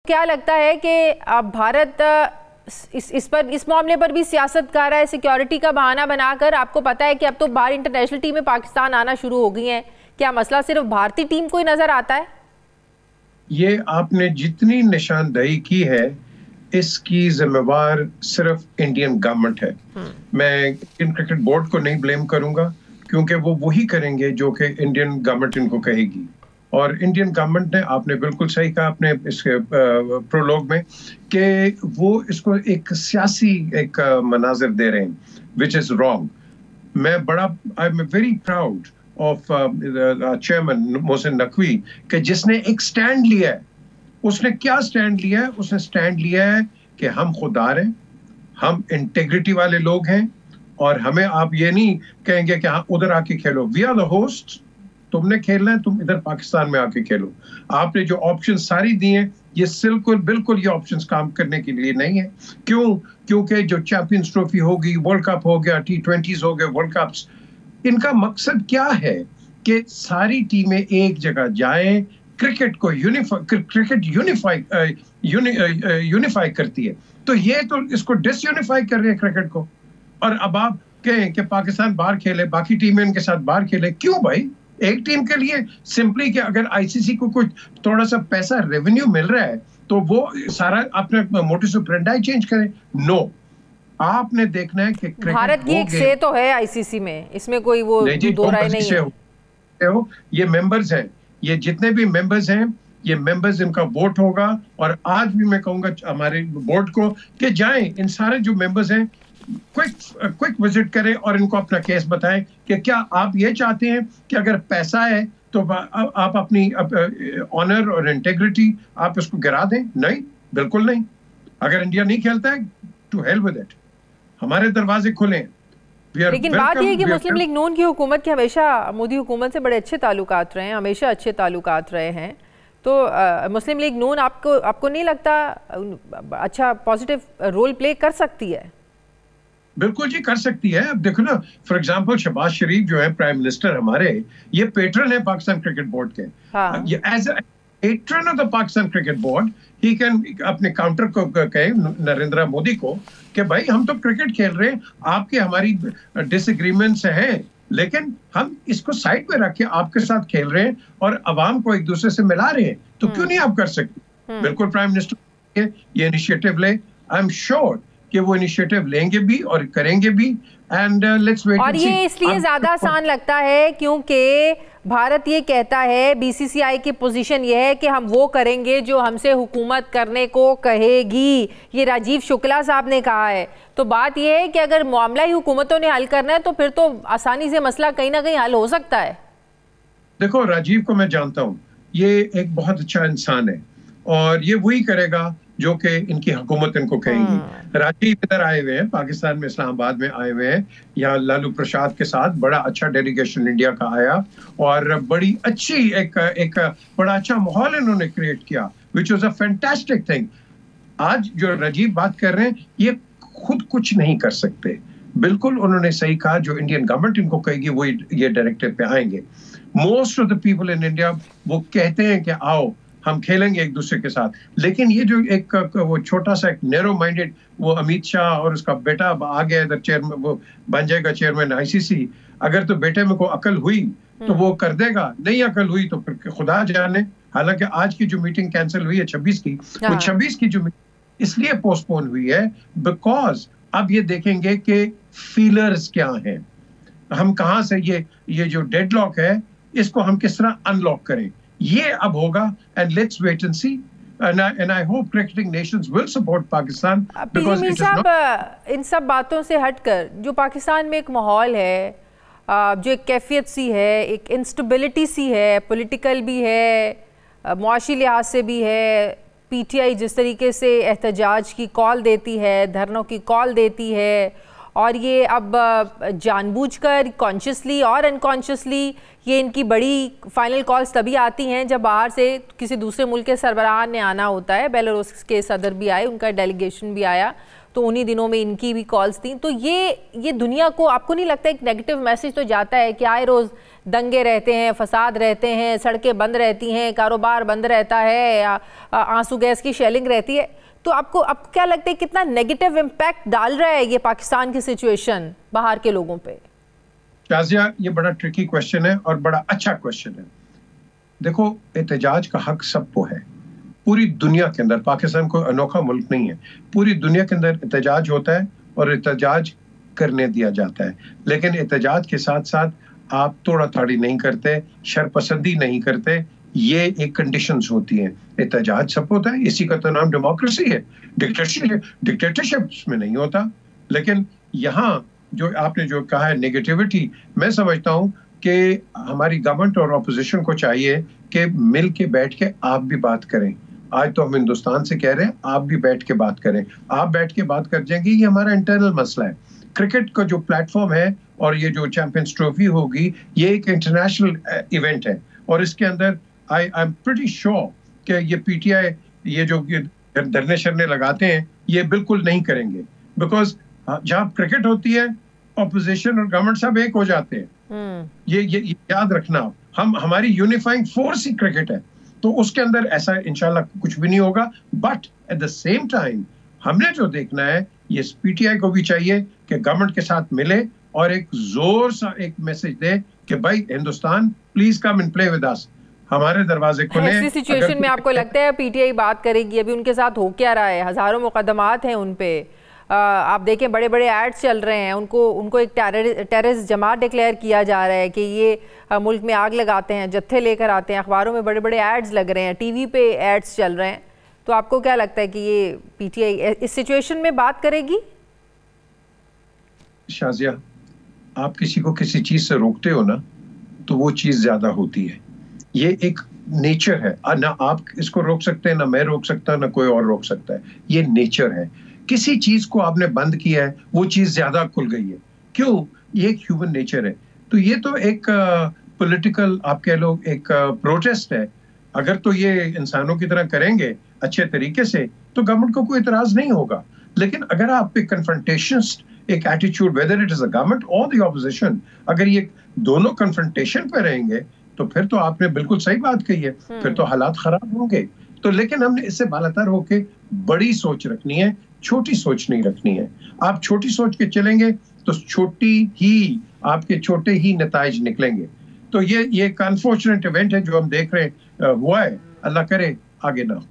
क्या लगता है कि अब भारत इस मामले पर भी सियासत कर रहा है, सिक्योरिटी का बहाना बनाकर? आपको पता है कि अब तो बाहर इंटरनेशनल टीमें पाकिस्तान आना शुरू हो गई हैं। क्या मसला सिर्फ भारतीय टीम को ही नजर आता है? ये आपने जितनी निशानदेही की है, इसकी जिम्मेवार सिर्फ इंडियन गवर्नमेंट है। मैं इंडियन क्रिकेट बोर्ड को नहीं ब्लेम करूंगा, क्योंकि वो वही करेंगे जो कि इंडियन गवर्नमेंट इनको कहेगी। और इंडियन गवर्नमेंट ने, आपने बिल्कुल सही कहा अपने इसके प्रोलॉग में, कि वो इसको एक सियासी एक मनाजिर दे रहे हैं, which is wrong. I am very proud of chairman Mohsin Naqvi कि जिसने एक स्टैंड लिया है। उसने क्या स्टैंड लिया है? उसने स्टैंड लिया है कि हम खुददार हैं, हम इंटेग्रिटी वाले लोग हैं, और हमें आप ये नहीं कहेंगे कि हाँ उधर आके खेलो। वी आर द होस्ट, तुमने खेलना है, तुम इधर पाकिस्तान में आके खेलो। आपने जो ऑप्शन सारी दी हैं, ये बिल्कुल ये ऑप्शंस काम करने के लिए नहीं है। क्यों? क्योंकि जो चैंपियंस ट्रॉफी होगी, वर्ल्ड कप हो गया, T20s हो गए, वर्ल्ड कप्स, इनका मकसद क्या है कि सारी टीमें एक जगह जाएं। क्रिकेट को यूनिफाई करती है, तो ये तो इसको डिसयूनिफाई कर रहे हैं क्रिकेट को। और अब आप कहें कि पाकिस्तान बाहर खेले, बाकी टीमें इनके साथ बाहर खेले, क्यों भाई? एक टीम के लिए सिंपली कि अगर आईसीसी को कुछ थोड़ा सा पैसा रेवेन्यू मिल रहा है तो वो सारा अपना मोटिव ऑपरेंडी चेंज करे। नो, आपने देखना है कि भारत की एक से तो है आईसीसी में, इसमें कोई वो दो राय नहीं है। ये मेंबर्स हैं, ये जितने भी मेंबर्स हैं, ये मेंबर्स, इनका वोट होगा। और आज भी मैं कहूंगा हमारे बोर्ड को कि जाएं, इन सारे जो मेंबर्स हैं क्विक विजिट करें और इनको अपना केस बताएं कि क्या आप ये चाहते हैं कि अगर पैसा है तो आप अपनी ऑनर और इंटेग्रिटी आप इसको गिरा दें? नहीं, बिल्कुल नहीं। अगर इंडिया नहीं खेलता है, टू हेल विद इट, हमारे दरवाजे खुले हैं। लेकिन बात यह है कि मुस्लिम लीग नून की हुकूमत के हमेशा मोदी हुकूमत से बड़े अच्छे ताल्लुकात रहे हैं, हमेशा अच्छे ताल्लुकात रहे हैं। तो मुस्लिम लीग नून आपको नहीं लगता अच्छा पॉजिटिव रोल प्ले कर सकती है? बिल्कुल जी, कर सकती है। अब देखो ना, फॉर एग्जांपल शहबाज शरीफ जो है प्राइम मिनिस्टर हमारे, ये पेट्रन है पाकिस्तान क्रिकेट बोर्ड के। ये as a patron of the Pakistan cricket board, he can अपने काउंटर को कहे नरेंद्र मोदी को कि भाई हम तो क्रिकेट खेल रहे हैं, आपके हमारी डिसएग्रीमेंट्स हैं, लेकिन हम इसको साइड पे रख के आपके साथ खेल रहे हैं और अवाम को एक दूसरे से मिला रहे हैं, तो क्यों नहीं आप कर सकते? बिल्कुल प्राइम मिनिस्टर ये इनिशिएटिव ले। आई एम श्योर कि वो इनिशिएटिव लेंगे भी और करेंगे भी। And let's wait. और ये इसलिए ज्यादा आसान लगता है क्योंकि भारत ये कहता है, बीसीसीआई की पोजीशन ये है कि हम वो करेंगे जो हमसे हुकूमत करने को कहेगी। ये राजीव शुक्ला साहब ने कहा है। तो बात ये है कि अगर मामला ही हुकूमतों ने हल करना है तो फिर तो आसानी से मसला कहीं ना कहीं हल हो सकता है। देखो, राजीव को मैं जानता हूँ, ये एक बहुत अच्छा इंसान है और ये वही करेगा जो कि इनकी हुकूमत इनको कहेंगी। राजीव इधर आए हुए हैं, पाकिस्तान में इस्लामाबाद में आए हुए हैं, यहाँ लालू प्रसाद के साथ बड़ा अच्छा डेलीगेशन इंडिया का आया और बड़ी अच्छी एक बड़ा अच्छा माहौल इन्होंने क्रिएट किया, which was a fantastic thing. आज जो राजीव बात कर रहे हैं, ये खुद कुछ नहीं कर सकते। बिल्कुल उन्होंने सही कहा, जो इंडियन गवर्नमेंट इनको कहेगी वो ये डायरेक्टिव पे आएंगे। Most of the people in India वो कहते हैं कि आओ हम खेलेंगे एक दूसरे के साथ, लेकिन ये जो एक वो छोटा सा एक नैरो माइंडेड, वो अमित शाह और उसका बेटा आ गया इधर चेयरमैन, वो बन जाएगा चेयरमैन आईसीसी। अगर तो बेटे में को अकल हुई तो वो कर देगा, नहीं अकल हुई तो फिर खुदा जाने। हालांकि आज की जो मीटिंग कैंसिल हुई है 26 की, वो 26 की जो इसलिए पोस्टपोन हुई है बिकॉज अब ये देखेंगे कि फीलर्स क्या हैं, हम कहां से ये जो डेडलॉक है इसको हम किस तरह अनलॉक करें, ये अब होगा। And let's wait and see, and I hope cricketing nations will support Pakistan because it is not... इन सब बातों से हटकर जो पाकिस्तान में एक माहौल है, जो एक कैफियत सी है, एक इंस्टेबिलिटी सी है, पॉलिटिकल भी है, मुआशी लिहाज से भी है। पीटीआई जिस तरीके से एहतजाज की कॉल देती है, धरनों की कॉल देती है, और ये अब जानबूझकर कॉन्शियसली और अनकॉन्शियसली ये इनकी बड़ी फाइनल कॉल्स तभी आती हैं जब बाहर से किसी दूसरे मुल्क के सरबराह ने आना होता है। बेलारूस के सदर भी आए, उनका डेलीगेशन भी आया, तो उन्हीं दिनों में इनकी भी कॉल्स थी। तो ये दुनिया को, आपको नहीं लगता एक नेगेटिव मैसेज तो जाता है कि आए रोज़ दंगे रहते हैं, फसाद रहते हैं, सड़कें बंद रहती हैं, कारोबार बंद रहता है, आंसू गैस की शेलिंग रहती है। तो आपको क्या लगता है कितना नेगेटिव इम्पैक्ट डाल रहा है ये पाकिस्तान की सिचुएशन बाहर के लोगों पे? शाज़िया, ये बड़ा ट्रिकी क्वेश्चन है और बड़ा अच्छा क्वेश्चन है। देखो, एहतजाज का हक सबको है पूरी दुनिया के अंदर। पाकिस्तान कोई अनोखा मुल्क नहीं है, पूरी दुनिया के अंदर एहतजाज होता है और एहतजाज करने दिया जाता है। लेकिन एहतजाज के साथ साथ आप तोड़ा ताड़ी नहीं करते, शरपसंदी नहीं करते, ये एक कंडीशंस होती हैं। एहतजाज सब होता है, इसी का तो नाम डेमोक्रेसी है। डिक्टेटरशिप में नहीं होता। लेकिन यहाँ जो आपने जो कहा है नेगेटिविटी, मैं समझता हूँ कि हमारी गवर्नमेंट और ऑपोजिशन को चाहिए कि मिल के बैठ के आप भी बात करें। आज तो हम हिंदुस्तान से कह रहे हैं, आप भी बैठ के बात करें। आप बैठ के बात कर जाएंगे, ये हमारा इंटरनल मसला है। क्रिकेट का जो प्लेटफॉर्म है और ये जो चैंपियंस ट्रॉफी होगी, ये एक इंटरनेशनल इवेंट है और इसके अंदर आई एम प्रीटी श्योर कि ये पीटीआई ये जो धरने शरने लगाते हैं, ये बिल्कुल नहीं करेंगे। बिकॉज जहां क्रिकेट होती है, ऑपोजिशन और गवर्नमेंट सब एक हो जाते हैं। ये याद रखना, हमारी यूनिफाइंग फोर्स ही क्रिकेट है। तो उसके अंदर ऐसा इंशाल्लाह कुछ भी नहीं होगा। But at the same time हमने जो देखना है, ये पीटीआई को भी चाहिए कि गवर्नमेंट के साथ मिले और एक जोर सा एक मैसेज दे कि भाई Hindustan, please come and play with us, हमारे दरवाजे खुले। ऐसी सिचुएशन में आपको लगता है पीटीआई बात करेगी? अभी उनके साथ हो क्या रहा है? हजारों मुकदमात हैं उन पे। आप देखें बड़े बड़े एड्स चल रहे हैं, उनको एक टेररिस्ट जमात डिक्लेयर किया जा रहा है कि ये मुल्क में आग लगाते हैं, जत्थे लेकर आते हैं। अखबारों में बड़े बड़े एड्स लग रहे हैं, टीवी पे एड्स चल रहे हैं। तो आपको क्या लगता है कि ये पीटीआई इस सिचुएशन में बात करेगी? शाज़िया, आप किसी को किसी चीज से रोकते हो ना, तो वो चीज ज्यादा होती है। ये एक नेचर है, ना आप इसको रोक सकते हैं, ना मैं रोक सकता, ना कोई और रोक सकता है। ये नेचर है। किसी चीज को आपने बंद किया है, वो चीज ज्यादा खुल गई है। क्यों? ये एक ह्यूमन नेचर है। तो ये तो एक पॉलिटिकल आप कह लो एक प्रोटेस्ट है। अगर तो ये इंसानों की तरह करेंगे अच्छे तरीके से, तो गवर्नमेंट को कोई इतराज नहीं होगा। लेकिन अगर आप एक कन्फ्रंटेशनिस्ट एक attitude, whether it is the government और द ऑपोजिशन, अगर ये दोनों कन्फ्रंटेशन पे रहेंगे, तो फिर तो आपने बिल्कुल सही बात कही है, फिर तो हालात खराब होंगे। तो लेकिन हमने इससे बालातर होके बड़ी सोच रखनी है, छोटी सोच नहीं रखनी है। आप छोटी सोच के चलेंगे तो आपके छोटे ही नताइज निकलेंगे। तो ये एक अनफॉर्चुनेट इवेंट है जो हम देख रहे हैं हुआ है। अल्लाह करे आगे ना हो।